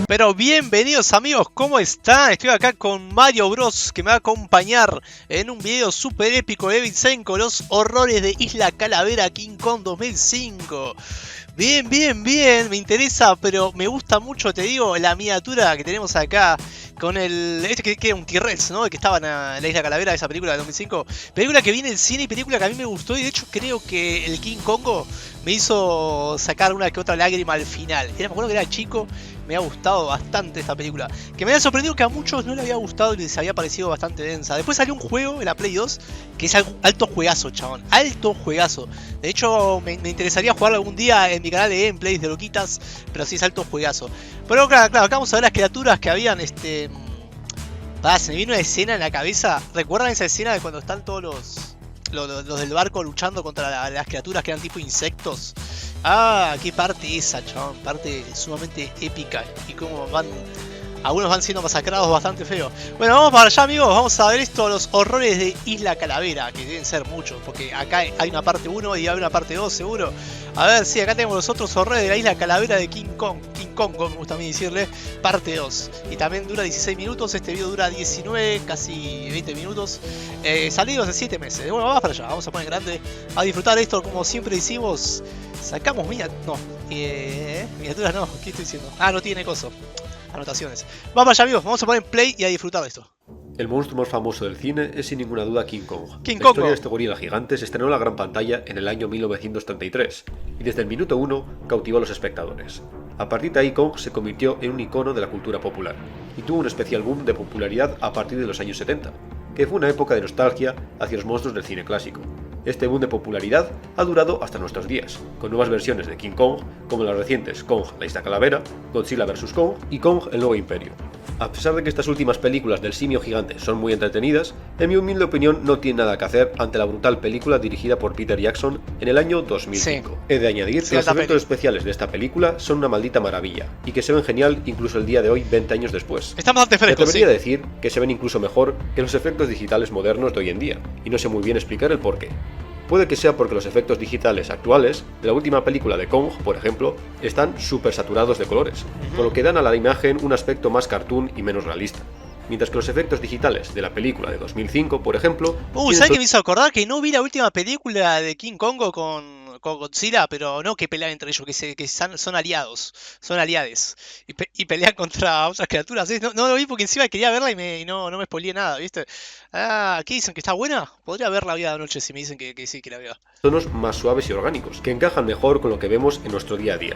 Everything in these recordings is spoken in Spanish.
Pero bienvenidos amigos, ¿cómo están? Estoy acá con Mario Bros, que me va a acompañar en un video super épico de Vincenco, los horrores de Isla Calavera King Kong 2005. Bien, me interesa, pero me gusta mucho, te digo, la miniatura que tenemos acá con el... que era un T-Rex, ¿no? El que estaba en la Isla Calavera, esa película de 2005. Película que vi en el cine y película que a mí me gustó, y de hecho creo que el King Kongo me hizo sacar una que otra lágrima al final. Me acuerdo que era chico, me ha gustado bastante esta película. Que me había sorprendido que a muchos no le había gustado y les había parecido bastante densa. Después salió un juego en la Play 2 que es alto juegazo, chabón. Alto juegazo. De hecho, me interesaría jugarlo algún día en mi canal de gameplays de loquitas, pero sí es alto juegazo. Pero claro, acá vamos a ver las criaturas que habían, se me vino una escena en la cabeza. ¿Recuerdan esa escena de cuando están todos los del barco luchando contra las criaturas que eran tipo insectos? Ah, qué parte esa, chabón. Parte sumamente épica. Y cómo algunos van siendo masacrados bastante feo. Bueno, vamos para allá, amigos. Vamos a ver esto, los horrores de Isla Calavera, que deben ser muchos, porque acá hay una parte 1 y hay una parte 2 seguro. A ver, sí, acá tenemos los otros horrores de la Isla Calavera de King Kong, me gusta a mí decirle, parte 2. Y también dura 16 minutos, este video dura 19, casi 20 minutos. Salido hace 7 meses. Bueno, vamos para allá, vamos a poner grande a disfrutar esto, como siempre decimos. Sacamos miniaturas, no, ¿qué estoy diciendo? Ah, no tiene coso. Anotaciones. Vamos allá, amigos, vamos a poner play y a disfrutar de esto. El monstruo más famoso del cine es sin ninguna duda King Kong. La historia de este gorila gigante se estrenó en la gran pantalla en el año 1933 y desde el minuto 1 cautivó a los espectadores. A partir de ahí Kong se convirtió en un icono de la cultura popular y tuvo un especial boom de popularidad a partir de los años 70, que fue una época de nostalgia hacia los monstruos del cine clásico. Este boom de popularidad ha durado hasta nuestros días, con nuevas versiones de King Kong, como las recientes Kong, la Isla Calavera, Godzilla vs. Kong y Kong, el Nuevo Imperio. A pesar de que estas últimas películas del simio gigante son muy entretenidas, en mi humilde opinión no tiene nada que hacer ante la brutal película dirigida por Peter Jackson en el año 2005. Sí. He de añadir que los efectos especiales de esta película son una maldita maravilla, y que se ven genial incluso el día de hoy, 20 años después. Están bastante frescos, Me atrevería a decir que se ven incluso mejor que los efectos digitales modernos de hoy en día, y no sé muy bien explicar el porqué. Puede que sea porque los efectos digitales actuales de la última película de Kong, por ejemplo, están súper saturados de colores, por lo que dan a la imagen un aspecto más cartoon y menos realista. Mientras que los efectos digitales de la película de 2005, por ejemplo... ¿sabes qué me hizo acordar? Que no vi la última película de King Kongo con Godzilla, pero no que pelean entre ellos, que son aliados, son aliades, y pelean contra otras criaturas. No lo vi porque encima quería verla y no me spoileé nada, ¿viste? Ah, ¿qué dicen? ¿Que está buena? Podría verla hoy a la noche si me dicen que sí, que la vea. Tonos más suaves y orgánicos, que encajan mejor con lo que vemos en nuestro día a día.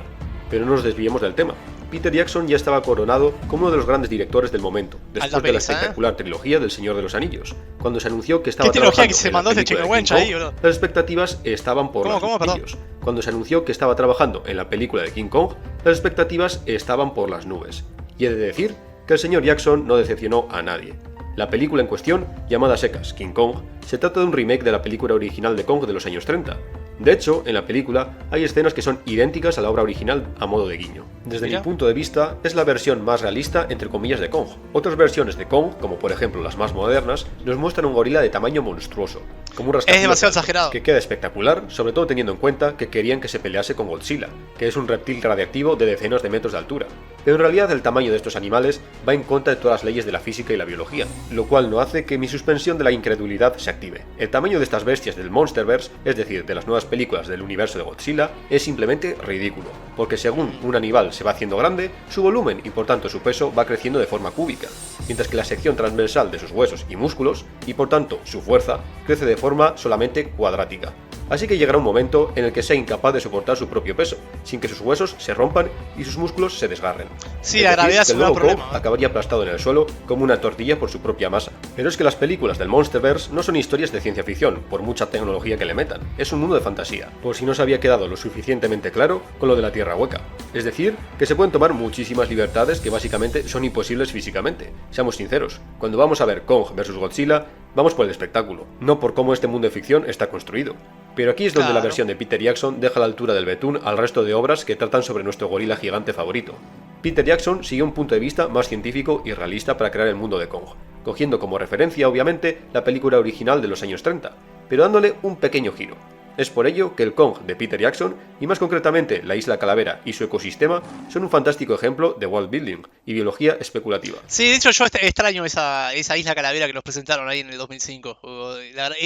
Pero no nos desviemos del tema. Peter Jackson ya estaba coronado como uno de los grandes directores del momento, después de la espectacular trilogía del Señor de los Anillos, cuando se anunció que estaba trabajando que se mandó este chico Wench ahí, bro? Las expectativas estaban por los nubes. Cuando se anunció que estaba trabajando en la película de King Kong, las expectativas estaban por las nubes. Y he de decir que el señor Jackson no decepcionó a nadie. La película en cuestión, llamada secas King Kong, se trata de un remake de la película original de Kong de los años 30. De hecho, en la película hay escenas que son idénticas a la obra original a modo de guiño. Desde mi punto de vista, es la versión más realista entre comillas de Kong. Otras versiones de Kong, como por ejemplo las más modernas, nos muestran un gorila de tamaño monstruoso, como un rascacielos. Es demasiado exagerado. Que queda espectacular, sobre todo teniendo en cuenta que querían que se pelease con Godzilla, que es un reptil radiactivo de decenas de metros de altura. Pero en realidad el tamaño de estos animales va en contra de todas las leyes de la física y la biología, lo cual no hace que mi suspensión de la incredulidad se active. El tamaño de estas bestias del Monsterverse, es decir, de las nuevas películas del universo de Godzilla, es simplemente ridículo, porque según un animal se va haciendo grande, su volumen y por tanto su peso va creciendo de forma cúbica, mientras que la sección transversal de sus huesos y músculos, y por tanto su fuerza, crece de forma solamente cuadrática. Así que llegará un momento en el que sea incapaz de soportar su propio peso, sin que sus huesos se rompan y sus músculos se desgarren. Sí, la gravedad es un gran problema. Acabaría aplastado en el suelo como una tortilla por su propia masa. Pero es que las películas del Monsterverse no son historias de ciencia ficción, por mucha tecnología que le metan. Es un mundo de fantasía, por si no se había quedado lo suficientemente claro con lo de la Tierra hueca. Es decir, que se pueden tomar muchísimas libertades que básicamente son imposibles físicamente. Seamos sinceros, cuando vamos a ver Kong vs Godzilla, vamos por el espectáculo, no por cómo este mundo de ficción está construido. Pero aquí es donde la versión de Peter Jackson deja la altura del betún al resto de obras que tratan sobre nuestro gorila gigante favorito. Peter Jackson siguió un punto de vista más científico y realista para crear el mundo de Kong, cogiendo como referencia obviamente la película original de los años 30, pero dándole un pequeño giro. Es por ello que el Kong de Peter Jackson, y más concretamente la Isla Calavera y su ecosistema, son un fantástico ejemplo de world building y biología especulativa. Sí, de hecho yo extraño esa Isla Calavera que nos presentaron ahí en el 2005.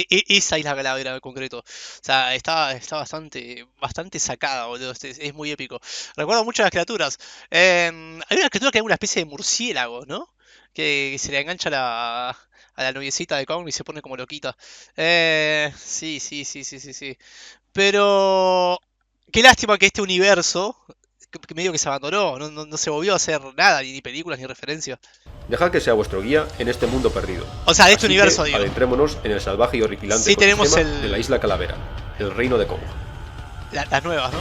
Esa Isla Calavera en concreto. O sea, está bastante sacada, boludo. Es muy épico. Recuerdo mucho a las criaturas. Hay una criatura que es una especie de murciélago, ¿no? Que se le engancha a la noviecita de Kong y se pone como loquita. Sí. Pero qué lástima que este universo que medio que se abandonó, no se volvió a hacer nada, ni películas ni referencias. Dejad que sea vuestro guía en este mundo perdido. O sea, de este Así universo, que digo. adentrémonos en el salvaje y horripilante Sí, tenemos ecosistema de la Isla Calavera, el reino de Kong. Las nuevas, ¿no?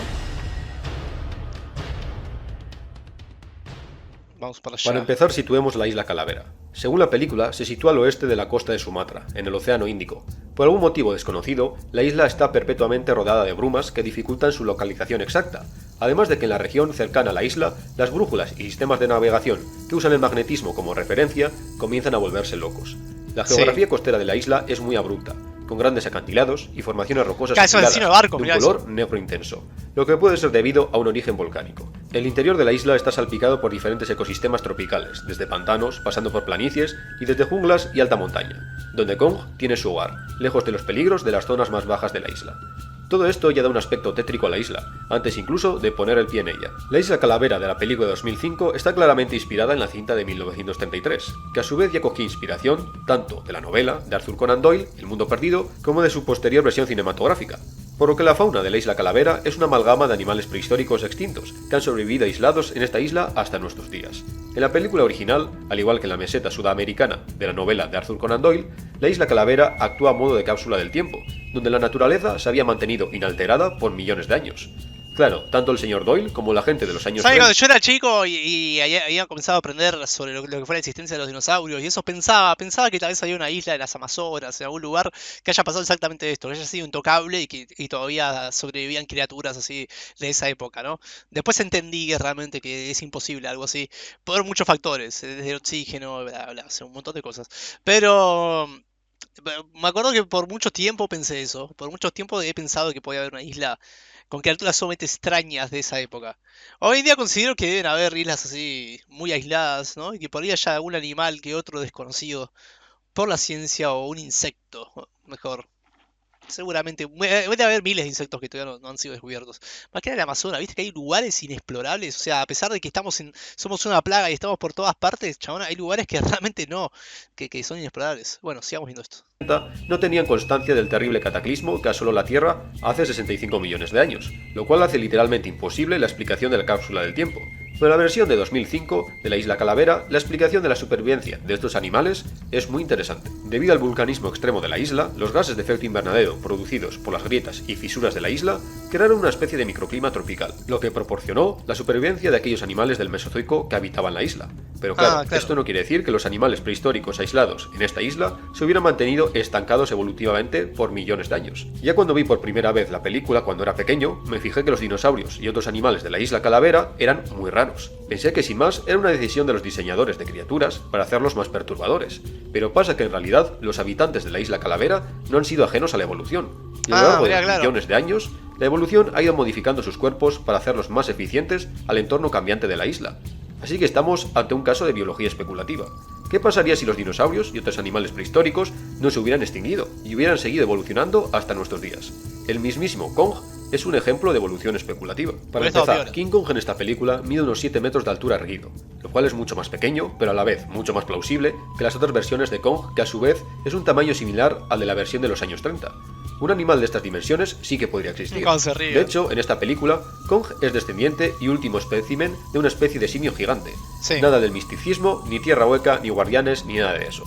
Vamos para allá. Para empezar, situemos la Isla Calavera. Según la película, se sitúa al oeste de la costa de Sumatra, en el Océano Índico. Por algún motivo desconocido, la isla está perpetuamente rodada de brumas que dificultan su localización exacta, además de que en la región cercana a la isla, las brújulas y sistemas de navegación que usan el magnetismo como referencia comienzan a volverse locos. La geografía costera de la isla es muy abrupta, con grandes acantilados y formaciones rocosas afiladas, de un color negro intenso, lo que puede ser debido a un origen volcánico. El interior de la isla está salpicado por diferentes ecosistemas tropicales, desde pantanos, pasando por planicies y desde junglas y alta montaña, donde Kong tiene su hogar, lejos de los peligros de las zonas más bajas de la isla. Todo esto ya da un aspecto tétrico a la isla, antes incluso de poner el pie en ella. La Isla Calavera de la película de 2005 está claramente inspirada en la cinta de 1933, que a su vez ya cogió inspiración tanto de la novela de Arthur Conan Doyle, El mundo perdido, como de su posterior versión cinematográfica. Por lo que la fauna de la Isla Calavera es una amalgama de animales prehistóricos extintos, que han sobrevivido aislados en esta isla hasta nuestros días. En la película original, al igual que en la meseta sudamericana de la novela de Arthur Conan Doyle, la Isla Calavera actúa a modo de cápsula del tiempo, donde la naturaleza se había mantenido inalterada por millones de años. Claro, tanto el señor Doyle como la gente de los años 30... Cuando yo era chico y había comenzado a aprender sobre lo que fue la existencia de los dinosaurios y eso pensaba que tal vez había una isla de las Amazonas, en algún lugar que haya pasado exactamente esto, que haya sido intocable y todavía sobrevivían criaturas así de esa época, ¿no? Después entendí que realmente que es imposible algo así, por muchos factores, desde el oxígeno, bla, bla, un montón de cosas. Pero me acuerdo que por mucho tiempo pensé eso, por mucho tiempo he pensado que podía haber una isla con criaturas sumamente extrañas de esa época. Hoy en día considero que deben haber islas así muy aisladas, ¿no? Y que por ahí haya algún animal que otro desconocido por la ciencia o un insecto, mejor. Seguramente, debe haber miles de insectos que todavía no han sido descubiertos. Más que en el Amazonas, viste que hay lugares inexplorables. O sea, a pesar de que somos una plaga y estamos por todas partes, chabón, hay lugares que realmente no, que son inexplorables. Bueno, sigamos viendo esto. No tenían constancia del terrible cataclismo que asoló la Tierra hace 65 millones de años, lo cual hace literalmente imposible la explicación de la cápsula del tiempo. Pero en la versión de 2005 de la Isla Calavera, la explicación de la supervivencia de estos animales es muy interesante. Debido al vulcanismo extremo de la isla, los gases de efecto invernadero producidos por las grietas y fisuras de la isla crearon una especie de microclima tropical, lo que proporcionó la supervivencia de aquellos animales del Mesozoico que habitaban la isla. Pero claro, esto no quiere decir que los animales prehistóricos aislados en esta isla se hubieran mantenido estancados evolutivamente por millones de años. Ya cuando vi por primera vez la película cuando era pequeño, me fijé que los dinosaurios y otros animales de la Isla Calavera eran muy raros. Pensé que sin más era una decisión de los diseñadores de criaturas para hacerlos más perturbadores, pero pasa que en realidad los habitantes de la Isla Calavera no han sido ajenos a la evolución, y a lo largo de millones de años, la evolución ha ido modificando sus cuerpos para hacerlos más eficientes al entorno cambiante de la isla. Así que estamos ante un caso de biología especulativa. ¿Qué pasaría si los dinosaurios y otros animales prehistóricos no se hubieran extinguido y hubieran seguido evolucionando hasta nuestros días? El mismísimo Kong es un ejemplo de evolución especulativa. Para empezar, King Kong en esta película mide unos 7 metros de altura erguido, lo cual es mucho más pequeño, pero a la vez mucho más plausible que las otras versiones de Kong, que a su vez es un tamaño similar al de la versión de los años 30. Un animal de estas dimensiones sí que podría existir. De hecho, en esta película, Kong es descendiente y último espécimen de una especie de simio gigante. Nada del misticismo, ni tierra hueca, ni guardianes, ni nada de eso.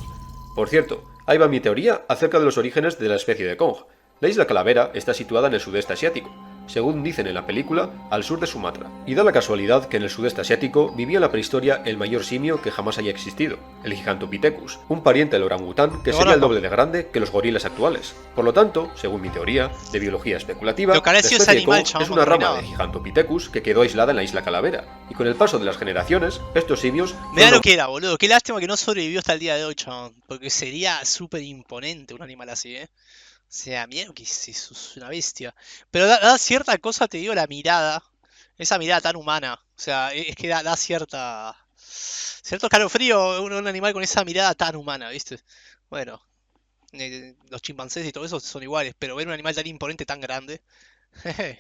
Por cierto, ahí va mi teoría acerca de los orígenes de la especie de Kong. La isla Calavera está situada en el sudeste asiático, según dicen en la película, al sur de Sumatra. Y da la casualidad que en el sudeste asiático vivía en la prehistoria el mayor simio que jamás haya existido, el Gigantopithecus, un pariente del orangután que sería el doble de grande que los gorilas actuales. Por lo tanto, según mi teoría de biología especulativa, la especie de Kong es una rama de Gigantopithecus que quedó aislada en la isla Calavera. Y con el paso de las generaciones, estos simios... Mirá lo que era, boludo. Qué lástima que no sobrevivió hasta el día de hoy, chabón. Porque sería súper imponente un animal así, sea, mira que es una bestia. Pero da cierta cosa, te digo, la mirada. Esa mirada tan humana. O sea, es que da cierta. Cierto escalofrío un animal con esa mirada tan humana, ¿viste? Bueno, los chimpancés y todo eso son iguales, pero ver un animal tan imponente, tan grande.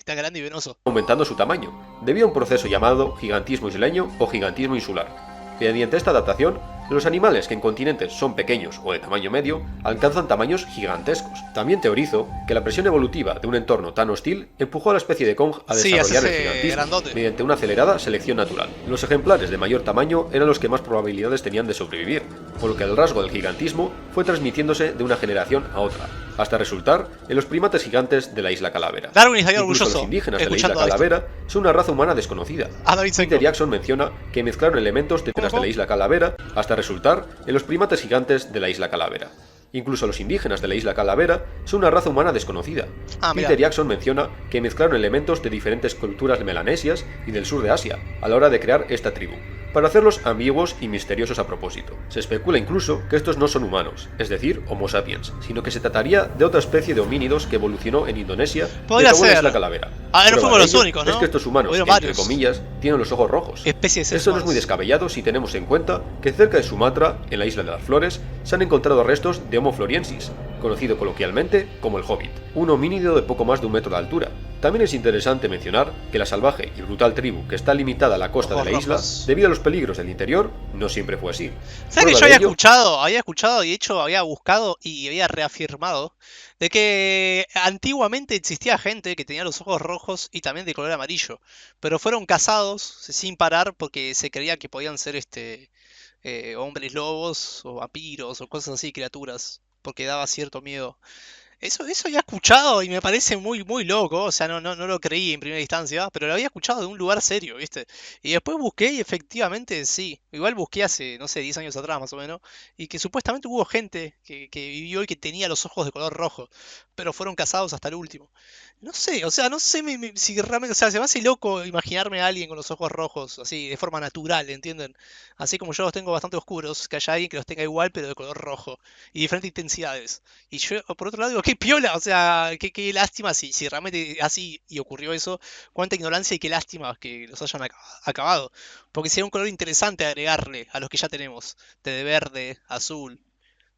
Tan grande y venoso. Aumentando su tamaño, debido a un proceso llamado gigantismo isleño o gigantismo insular. Mediante esta adaptación, los animales que en continentes son pequeños o de tamaño medio alcanzan tamaños gigantescos. También teorizo que la presión evolutiva de un entorno tan hostil empujó a la especie de Kong a desarrollar el gigantismo grandote. mediante una acelerada selección natural. Los ejemplares de mayor tamaño eran los que más probabilidades tenían de sobrevivir, por lo que el rasgo del gigantismo fue transmitiéndose de una generación a otra, hasta resultar en los primates gigantes de la isla Calavera. Darwin estaría Incluso orgulloso los indígenas de la isla escuchando esto. Calavera son una raza humana desconocida. David Senko. Peter Jackson menciona que mezclaron elementos de ¿Cómo? la isla Calavera hasta resultar en los primates gigantes de la isla Calavera. Incluso los indígenas de la isla Calavera son una raza humana desconocida. Mira. Peter Jackson menciona que mezclaron elementos de diferentes culturas melanesias y del sur de Asia a la hora de crear esta tribu, para hacerlos ambiguos y misteriosos a propósito. Se especula incluso que estos no son humanos, es decir, Homo sapiens, sino que se trataría de otra especie de homínidos que evolucionó en Indonesia Podría y acabó en la ser. isla Calavera. No Prueba fuimos de los ello únicos, ¿no? Es que estos humanos, Hubieron entre varios. comillas, tienen los ojos rojos. Especies de Esto no es muy humanos. descabellado si tenemos en cuenta que cerca de Sumatra, en la isla de las Flores, se han encontrado restos de Homo floriensis, conocido coloquialmente como el Hobbit, un homínido de poco más de 1 metro de altura. También es interesante mencionar que la salvaje y brutal tribu que está limitada a la costa de la Ojos isla, rojos. debido a los peligros del interior, no siempre fue así. ¿Sabes que Prueba yo de había escuchado y de hecho había buscado y había reafirmado de que antiguamente existía gente que tenía los ojos rojos y también de color amarillo, pero fueron cazados sin parar porque se creía que podían ser hombres lobos o vampiros o cosas así, criaturas, porque daba cierto miedo. Eso había escuchado y me parece muy loco, o sea, no lo creí en primera instancia, pero lo había escuchado de un lugar serio, ¿viste? Y después busqué y efectivamente sí, igual busqué hace, no sé, 10 años atrás más o menos, y que supuestamente hubo gente que vivió y que tenía los ojos de color rojo, pero fueron cazados hasta el último. No sé, o sea, no sé si realmente, o sea, se me hace loco imaginarme a alguien con los ojos rojos, así, de forma natural, ¿entienden? Así como yo los tengo bastante oscuros, que haya alguien que los tenga igual, pero de color rojo, y diferentes intensidades. Y yo, por otro lado, digo, qué piola, o sea, qué lástima si realmente así y ocurrió eso, cuánta ignorancia y qué lástima que los hayan acabado. Porque sería un color interesante agregarle a los que ya tenemos, de verde, azul,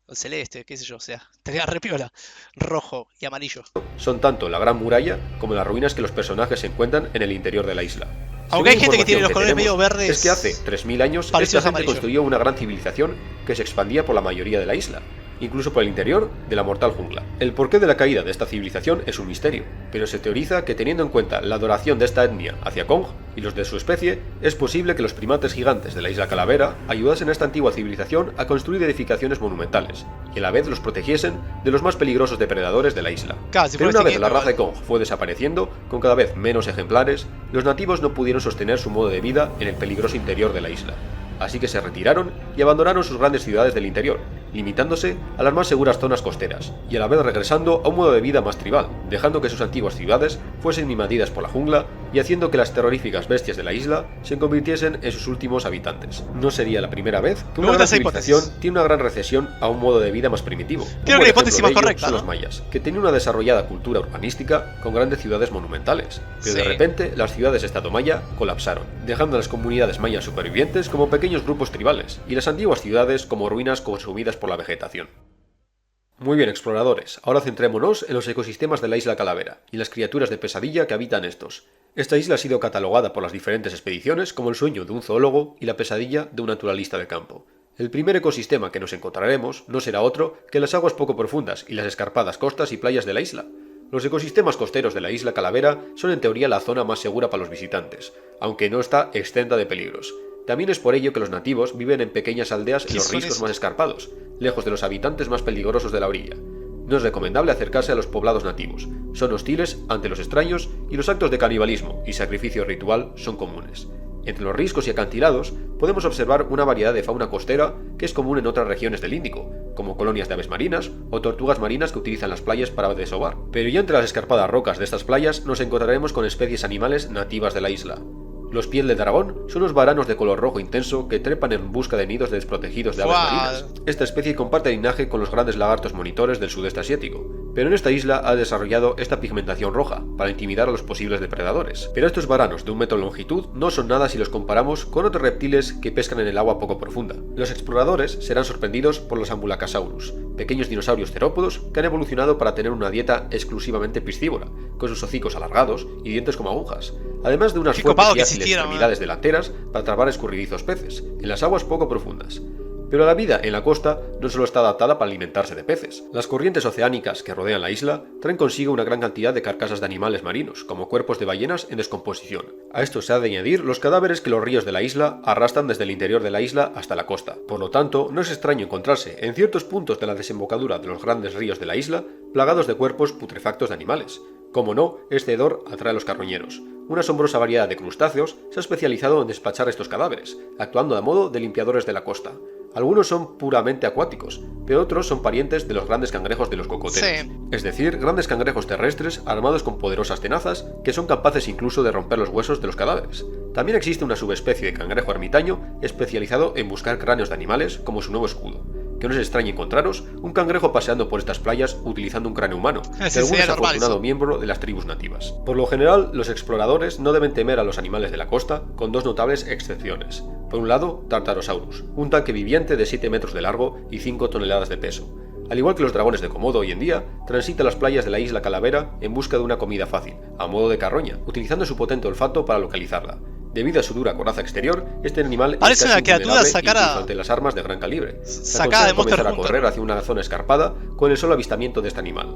o celeste, qué sé yo, o sea, estaría re piola, rojo y amarillo. son tanto la Gran Muralla como las ruinas que los personajes se encuentran en el interior de la isla. Aunque Según hay gente que información tiene los colores tenemos, medio verdes. Es que hace 3000 años esta parecidos a gente amarillo. construyó una gran civilización que se expandía por la mayoría de la isla, incluso por el interior de la mortal jungla. El porqué de la caída de esta civilización es un misterio, pero se teoriza que teniendo en cuenta la adoración de esta etnia hacia Kong y los de su especie, es posible que los primates gigantes de la isla Calavera ayudasen a esta antigua civilización a construir edificaciones monumentales, y a la vez los protegiesen de los más peligrosos depredadores de la isla. Claro, si Pero fuera una vez la extinguiendo, raza de igual. Kong fue desapareciendo, con cada vez menos ejemplares, los nativos no pudieron sostener su modo de vida en el peligroso interior de la isla. Así que se retiraron y abandonaron sus grandes ciudades del interior, limitándose a las más seguras zonas costeras, y a la vez regresando a un modo de vida más tribal, dejando que sus antiguas ciudades fuesen invadidas por la jungla y haciendo que las terroríficas bestias de la isla se convirtiesen en sus últimos habitantes. No sería la primera vez que Me una gusta gran esa civilización hipótesis. tiene una gran recesión a un modo de vida más primitivo. Creo Un que buen la hipótesis ejemplo de más ello correcta, son ¿no? los mayas, que tenían una desarrollada cultura urbanística con grandes ciudades monumentales, pero de Sí. repente las ciudades estado maya colapsaron, dejando a las comunidades mayas supervivientes como pequeños grupos tribales, y las antiguas ciudades como ruinas consumidas por la vegetación. Muy bien, exploradores, ahora centrémonos en los ecosistemas de la isla Calavera y las criaturas de pesadilla que habitan estos. Esta isla ha sido catalogada por las diferentes expediciones como el sueño de un zoólogo y la pesadilla de un naturalista de campo. El primer ecosistema que nos encontraremos no será otro que las aguas poco profundas y las escarpadas costas y playas de la isla. Los ecosistemas costeros de la isla Calavera son en teoría la zona más segura para los visitantes, aunque no está exenta de peligros. También es por ello que los nativos viven en pequeñas aldeas en ¿Qué los son riscos esos? más escarpados, lejos de los habitantes más peligrosos de la orilla. No es recomendable acercarse a los poblados nativos, son hostiles ante los extraños y los actos de canibalismo y sacrificio ritual son comunes. Entre los riscos y acantilados podemos observar una variedad de fauna costera que es común en otras regiones del Índico, como colonias de aves marinas o tortugas marinas que utilizan las playas para desovar. Pero ya entre las escarpadas rocas de estas playas nos encontraremos con especies animales nativas de la isla. Los piel de dragón son los varanos de color rojo intenso que trepan en busca de nidos desprotegidos de aves ¡Guau! marinas. Esta especie comparte linaje con los grandes lagartos monitores del sudeste asiático, pero en esta isla ha desarrollado esta pigmentación roja para intimidar a los posibles depredadores. Pero estos varanos de 1 metro de longitud no son nada si los comparamos con otros reptiles que pescan en el agua poco profunda. Los exploradores serán sorprendidos por los Ambulacasaurus, pequeños dinosaurios terópodos que han evolucionado para tener una dieta exclusivamente piscívora, con sus hocicos alargados y dientes como agujas, además de unas fuertes y ágiles extremidades delanteras para atrapar escurridizos peces, en las aguas poco profundas. Pero la vida en la costa no solo está adaptada para alimentarse de peces. Las corrientes oceánicas que rodean la isla traen consigo una gran cantidad de carcasas de animales marinos, como cuerpos de ballenas en descomposición. A esto se ha de añadir los cadáveres que los ríos de la isla arrastran desde el interior de la isla hasta la costa. Por lo tanto, no es extraño encontrarse en ciertos puntos de la desembocadura de los grandes ríos de la isla plagados de cuerpos putrefactos de animales. Como no, este hedor atrae a los carroñeros. Una asombrosa variedad de crustáceos se ha especializado en despachar estos cadáveres, actuando a modo de limpiadores de la costa. Algunos son puramente acuáticos, pero otros son parientes de los grandes cangrejos de los cocoteros. Sí. Es decir, grandes cangrejos terrestres armados con poderosas tenazas que son capaces incluso de romper los huesos de los cadáveres. También existe una subespecie de cangrejo ermitaño especializado en buscar cráneos de animales como su nuevo escudo. Que no es extraño encontraros un cangrejo paseando por estas playas utilizando un cráneo humano, de algún desafortunado miembro de las tribus nativas. Por lo general, los exploradores no deben temer a los animales de la costa, con dos notables excepciones. Por un lado, Tartarosaurus, un tanque viviente de 7 metros de largo y 5 toneladas de peso. Al igual que los dragones de Komodo hoy en día, transita las playas de la isla Calavera en busca de una comida fácil, a modo de carroña, utilizando su potente olfato para localizarla. Debido a su dura coraza exterior, este animal es casi invulnerable incluso ante las armas de gran calibre. Se aconseja comenzar a correr hacia una zona escarpada con el solo avistamiento de este animal.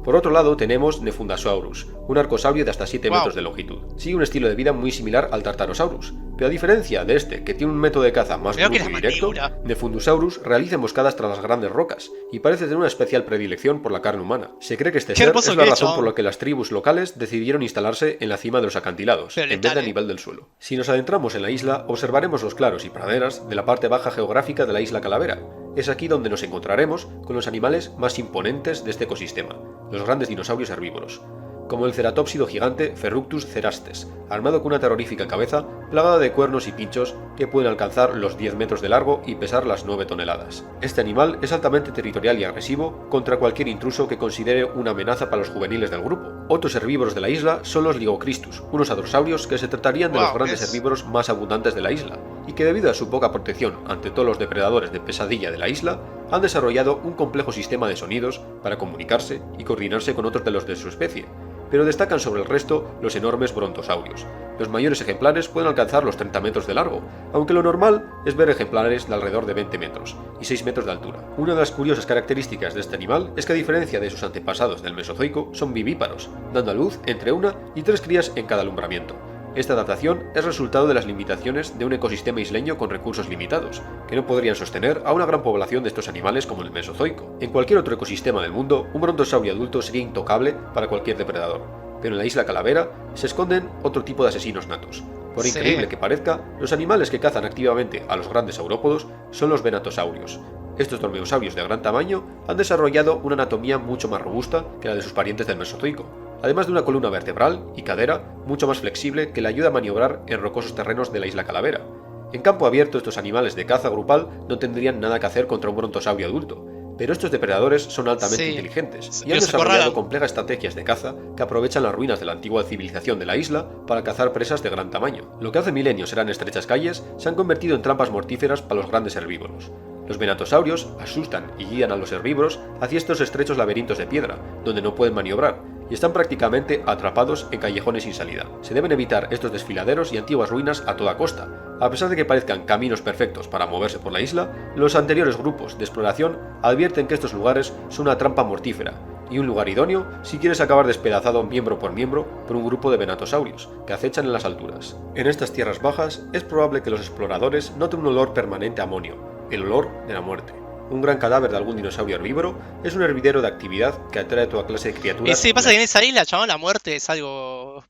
Por otro lado tenemos Nefundasaurus, un arcosaurio de hasta 7 metros de longitud. Sigue un estilo de vida muy similar al Tartarosaurus, pero a diferencia de este, que tiene un método de caza más bruto y directo, Nefundasaurus realiza emboscadas tras las grandes rocas y parece tener una especial predilección por la carne humana. Se cree que este ser es la razón por la que las tribus locales decidieron instalarse en la cima de los acantilados, en vez de a nivel del suelo. Si nos adentramos en la isla, observaremos los claros y praderas de la parte baja geográfica de la isla Calavera. Es aquí donde nos encontraremos con los animales más imponentes de este ecosistema, los grandes dinosaurios herbívoros, como el ceratópsido gigante Ferructus cerastes, armado con una terrorífica cabeza plagada de cuernos y pinchos que pueden alcanzar los 10 metros de largo y pesar las 9 toneladas. Este animal es altamente territorial y agresivo contra cualquier intruso que considere una amenaza para los juveniles del grupo. Otros herbívoros de la isla son los Lygocristus, unos hadrosaurios que se tratarían de los grandes herbívoros más abundantes de la isla, y que debido a su poca protección ante todos los depredadores de pesadilla de la isla, han desarrollado un complejo sistema de sonidos para comunicarse y coordinarse con otros de los de su especie, pero destacan sobre el resto los enormes brontosaurios. Los mayores ejemplares pueden alcanzar los 30 metros de largo, aunque lo normal es ver ejemplares de alrededor de 20 metros y 6 metros de altura. Una de las curiosas características de este animal es que a diferencia de sus antepasados del Mesozoico, son vivíparos, dando a luz entre 1 y 3 crías en cada alumbramiento. Esta adaptación es resultado de las limitaciones de un ecosistema isleño con recursos limitados, que no podrían sostener a una gran población de estos animales como el Mesozoico. En cualquier otro ecosistema del mundo, un brontosaurio adulto sería intocable para cualquier depredador, pero en la isla Calavera se esconden otro tipo de asesinos natos. Por increíble que parezca, los animales que cazan activamente a los grandes saurópodos son los venatosaurios. Estos dromeosaurios de gran tamaño han desarrollado una anatomía mucho más robusta que la de sus parientes del Mesozoico, además de una columna vertebral y cadera mucho más flexible que le ayuda a maniobrar en rocosos terrenos de la isla Calavera. En campo abierto estos animales de caza grupal no tendrían nada que hacer contra un brontosaurio adulto, pero estos depredadores son altamente inteligentes y han desarrollado complejas estrategias de caza que aprovechan las ruinas de la antigua civilización de la isla para cazar presas de gran tamaño. Lo que hace milenios eran estrechas calles se han convertido en trampas mortíferas para los grandes herbívoros. Los venatosaurios asustan y guían a los herbívoros hacia estos estrechos laberintos de piedra, donde no pueden maniobrar, y están prácticamente atrapados en callejones sin salida. Se deben evitar estos desfiladeros y antiguas ruinas a toda costa. A pesar de que parezcan caminos perfectos para moverse por la isla, los anteriores grupos de exploración advierten que estos lugares son una trampa mortífera, y un lugar idóneo si quieres acabar despedazado miembro por un grupo de venatosaurios que acechan en las alturas. En estas tierras bajas es probable que los exploradores noten un olor permanente a amonio, el olor de la muerte. Un gran cadáver de algún dinosaurio herbívoro es un hervidero de actividad que atrae a toda clase de criaturas. Y sí, pasa que en esa isla, chabón, la muerte es algo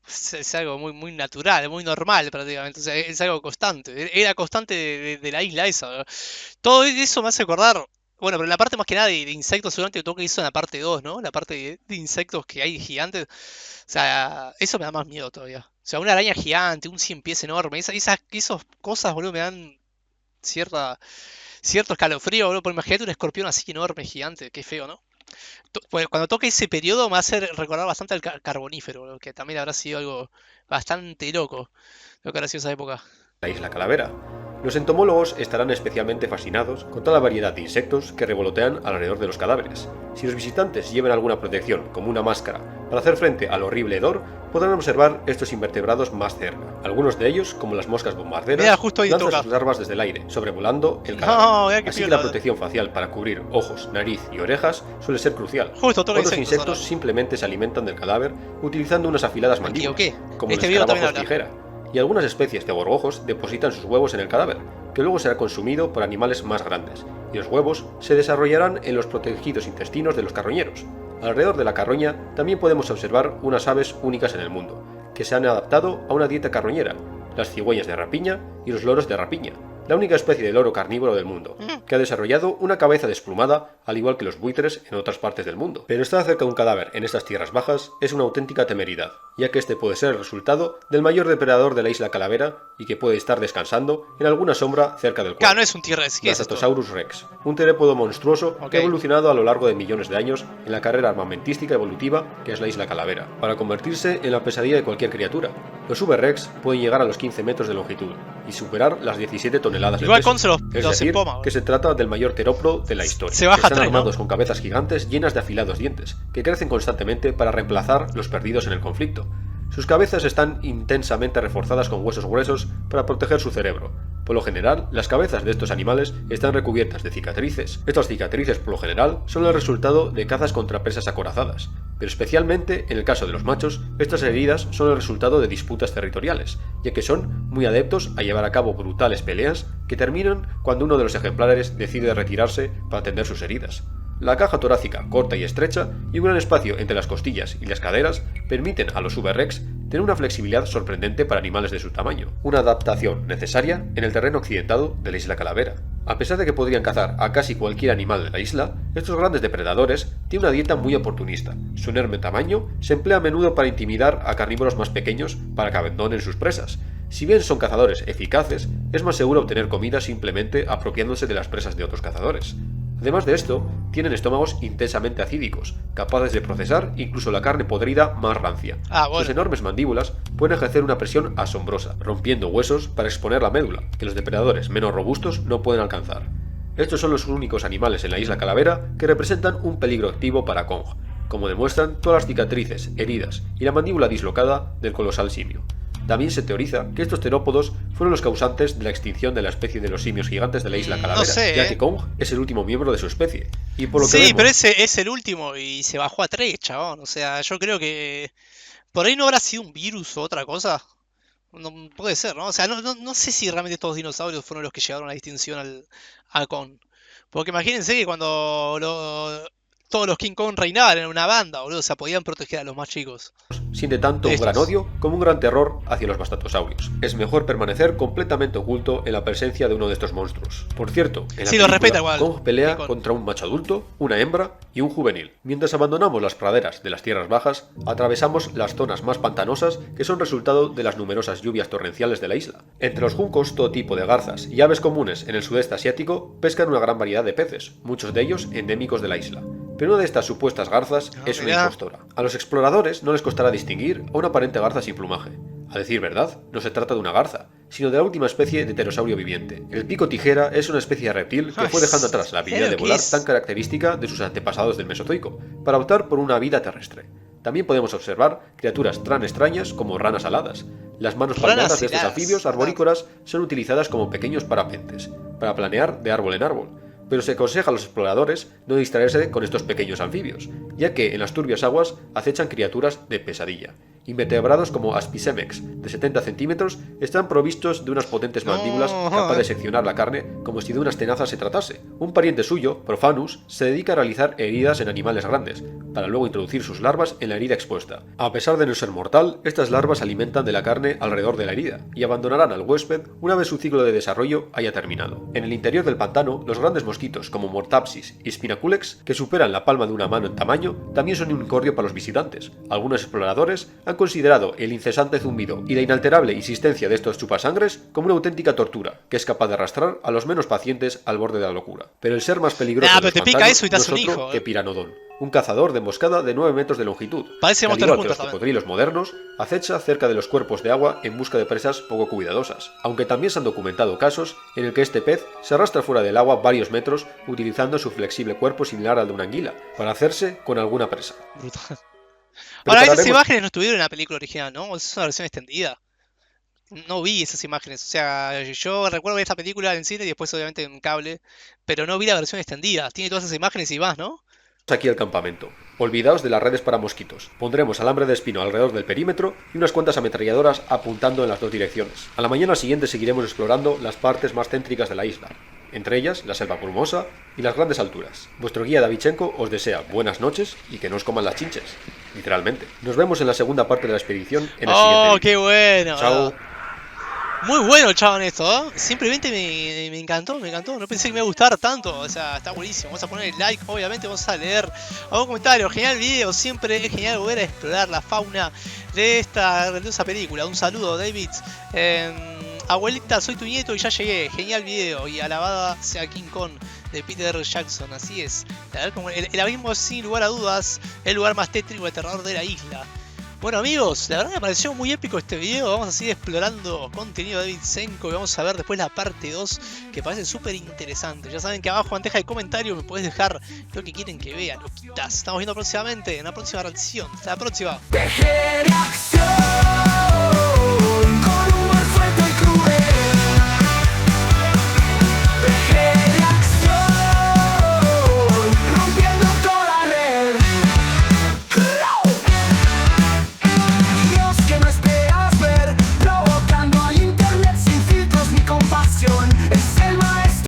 muy, muy natural, muy normal prácticamente, o sea, es algo constante, era constante de la isla esa. Todo eso me hace acordar, bueno, pero en la parte más que nada de insectos, seguramente todo que hizo en la parte 2, ¿no? La parte de insectos que hay gigantes, o sea, eso me da más miedo todavía. O sea, una araña gigante, un 100 pies enorme, esas cosas, boludo, me dan cierto escalofrío, boludo, porque imagínate un escorpión así enorme, gigante, qué feo, ¿no? Pues cuando toque ese periodo me hace recordar bastante al Carbonífero, que también habrá sido algo bastante loco, lo que habrá sido esa época. La isla Calavera. Los entomólogos estarán especialmente fascinados con toda la variedad de insectos que revolotean alrededor de los cadáveres. Si los visitantes llevan alguna protección, como una máscara, para hacer frente al horrible hedor, podrán observar estos invertebrados más cerca. Algunos de ellos, como las moscas bombarderas, Mira, justo ahí lanzan toca. sus larvas desde el aire, sobrevolando el cadáver. No, mira qué Así que piola. la protección facial para cubrir ojos, nariz y orejas suele ser crucial. Justo toca Otros insectos insectos ahora. simplemente se alimentan del cadáver utilizando unas afiladas Me mandíbulas, equivoqué. como Este los video también escarabajos habla. tijera. Y algunas especies de gorgojos depositan sus huevos en el cadáver, que luego será consumido por animales más grandes, y los huevos se desarrollarán en los protegidos intestinos de los carroñeros. Alrededor de la carroña también podemos observar unas aves únicas en el mundo, que se han adaptado a una dieta carroñera, las cigüeñas de rapiña y los loros de rapiña, la única especie de loro carnívoro del mundo, que ha desarrollado una cabeza desplumada, al igual que los buitres en otras partes del mundo. Pero estar cerca de un cadáver en estas tierras bajas es una auténtica temeridad, ya que este puede ser el resultado del mayor depredador de la isla Calavera y que puede estar descansando en alguna sombra cerca del Claro, cuerpo. no es un T-Rex, ¿qué es esto? Blasatosaurus rex, un terópodo monstruoso Ok. que ha evolucionado a lo largo de millones de años en la carrera armamentística evolutiva que es la isla Calavera, para convertirse en la pesadilla de cualquier criatura. Los V-rex pueden llegar a los 15 metros de longitud y superar las 17 toneladas de Igual peso. con se los Es decir, empoma, que se trata del mayor terópodo de la historia. Se baja Están 3, ¿no? armados con cabezas gigantes llenas de afilados dientes, que crecen constantemente para reemplazar los perdidos en el conflicto. Sus cabezas están intensamente reforzadas con huesos gruesos para proteger su cerebro. Por lo general, las cabezas de estos animales están recubiertas de cicatrices. Estas cicatrices, por lo general, son el resultado de cazas contra presas acorazadas, pero especialmente en el caso de los machos, estas heridas son el resultado de disputas territoriales, ya que son muy adeptos a llevar a cabo brutales peleas que terminan cuando uno de los ejemplares decide retirarse para atender sus heridas. La caja torácica corta y estrecha y un gran espacio entre las costillas y las caderas permiten a los V-rex tener una flexibilidad sorprendente para animales de su tamaño, una adaptación necesaria en el terreno accidentado de la isla Calavera. A pesar de que podrían cazar a casi cualquier animal de la isla, estos grandes depredadores tienen una dieta muy oportunista. Su enorme tamaño se emplea a menudo para intimidar a carnívoros más pequeños para que abandonen sus presas. Si bien son cazadores eficaces, es más seguro obtener comida simplemente apropiándose de las presas de otros cazadores. Además de esto, tienen estómagos intensamente acídicos, capaces de procesar incluso la carne podrida más rancia. Ah, bueno. Sus enormes mandíbulas pueden ejercer una presión asombrosa, rompiendo huesos para exponer la médula, que los depredadores menos robustos no pueden alcanzar. Estos son los únicos animales en la isla Calavera que representan un peligro activo para Kong, como demuestran todas las cicatrices, heridas y la mandíbula dislocada del colosal simio. También se teoriza que estos terópodos fueron los causantes de la extinción de la especie de los simios gigantes de la isla Calavera, No sé, ya que Kong es el último miembro de su especie. Y por lo que Sí, vemos, pero ese es el último y se bajó a 3, chabón. O sea, yo creo que por ahí no habrá sido un virus o otra cosa. No, puede ser, ¿no? O sea, no sé si realmente estos dinosaurios fueron los que llevaron a la extinción a Kong. Porque imagínense que cuando todos los King Kong reinaban en una banda, boludo, o sea, podían proteger a los más chicos. siente tanto un Estos. gran odio como un gran terror hacia los bastatosaurios. Es mejor permanecer completamente oculto en la presencia de uno de estos monstruos. Por cierto, en la Sí, lo película, respeta igual, Kong pelea King Kong. contra un macho adulto, una hembra y un juvenil. Mientras abandonamos las praderas de las tierras bajas, atravesamos las zonas más pantanosas que son resultado de las numerosas lluvias torrenciales de la isla. Entre los juncos, todo tipo de garzas y aves comunes en el sudeste asiático pescan una gran variedad de peces, muchos de ellos endémicos de la isla. Pero una de estas supuestas garzas es una mirá. impostora. A los exploradores no les costará distinguir a una aparente garza sin plumaje. A decir verdad, no se trata de una garza, sino de la última especie de pterosaurio viviente. El pico tijera es una especie de reptil que fue dejando atrás la habilidad de volar tan característica de sus antepasados del Mesozoico, para optar por una vida terrestre. También podemos observar criaturas tan extrañas como ranas aladas. Las manos Ranas palmeadas de estos aladas. anfibios arborícolas son utilizadas como pequeños parapentes, para planear de árbol en árbol. Pero se aconseja a los exploradores no distraerse con estos pequeños anfibios, ya que en las turbias aguas acechan criaturas de pesadilla. Invertebrados como Aspisemex, de 70 centímetros, están provistos de unas potentes mandíbulas capaces de seccionar la carne como si de unas tenazas se tratase. Un pariente suyo, Profanus, se dedica a realizar heridas en animales grandes, para luego introducir sus larvas en la herida expuesta. A pesar de no ser mortal, estas larvas se alimentan de la carne alrededor de la herida, y abandonarán al huésped una vez su ciclo de desarrollo haya terminado. En el interior del pantano, los grandes mosquitos como Mortapsis y Spinaculex, que superan la palma de una mano en tamaño, también son un incordio para los visitantes. Algunos exploradores han han considerado el incesante zumbido y la inalterable insistencia de estos chupasangres como una auténtica tortura, que es capaz de arrastrar a los menos pacientes al borde de la locura. Pero el ser más peligroso de los pantanos no es otro que Pteranodon, un cazador de emboscada de 9 metros de longitud, que al igual que los cocodrilos modernos, acecha cerca de los cuerpos de agua en busca de presas poco cuidadosas, aunque también se han documentado casos en el que este pez se arrastra fuera del agua varios metros utilizando su flexible cuerpo similar al de una anguila, para hacerse con alguna presa. Brutal. Ahora, esas imágenes no estuvieron en la película original, ¿no? ¿O es una versión extendida? No vi esas imágenes, o sea, yo recuerdo ver esta película en cine y después obviamente en cable, pero no vi la versión extendida. Tiene todas esas imágenes y más, ¿no? Aquí el campamento. Olvidaos de las redes para mosquitos. Pondremos alambre de espino alrededor del perímetro y unas cuantas ametralladoras apuntando en las dos direcciones. A la mañana siguiente seguiremos explorando las partes más céntricas de la isla, entre ellas la selva brumosa y las grandes alturas. Vuestro guía Davichenko os desea buenas noches y que no os coman las chinches, literalmente. Nos vemos en la segunda parte de la expedición en el siguiente vídeo. ¡Qué bueno! Chao. Muy bueno el chabón esto, ¿eh? Simplemente me encantó, no pensé que me iba a gustar tanto, o sea, está buenísimo. Vamos a poner el like, obviamente vamos a leer algún comentario. Genial video, siempre es genial volver a explorar la fauna de esta grandiosa película. Un saludo, David. Abuelita, soy tu nieto y ya llegué. Genial video y alabada sea King Kong de Peter Jackson, así es. A ver, como el abismo es sin lugar a dudas el lugar más tétrico y aterrador de la isla. Bueno amigos, la verdad me pareció muy épico este video. Vamos a seguir explorando contenido de Davichenko y vamos a ver después la parte 2 que parece súper interesante. Ya saben que abajo en bandeja de comentarios me podés dejar lo que quieren que vea, loquitas. Estamos viendo próximamente en la próxima reacción. Hasta la próxima.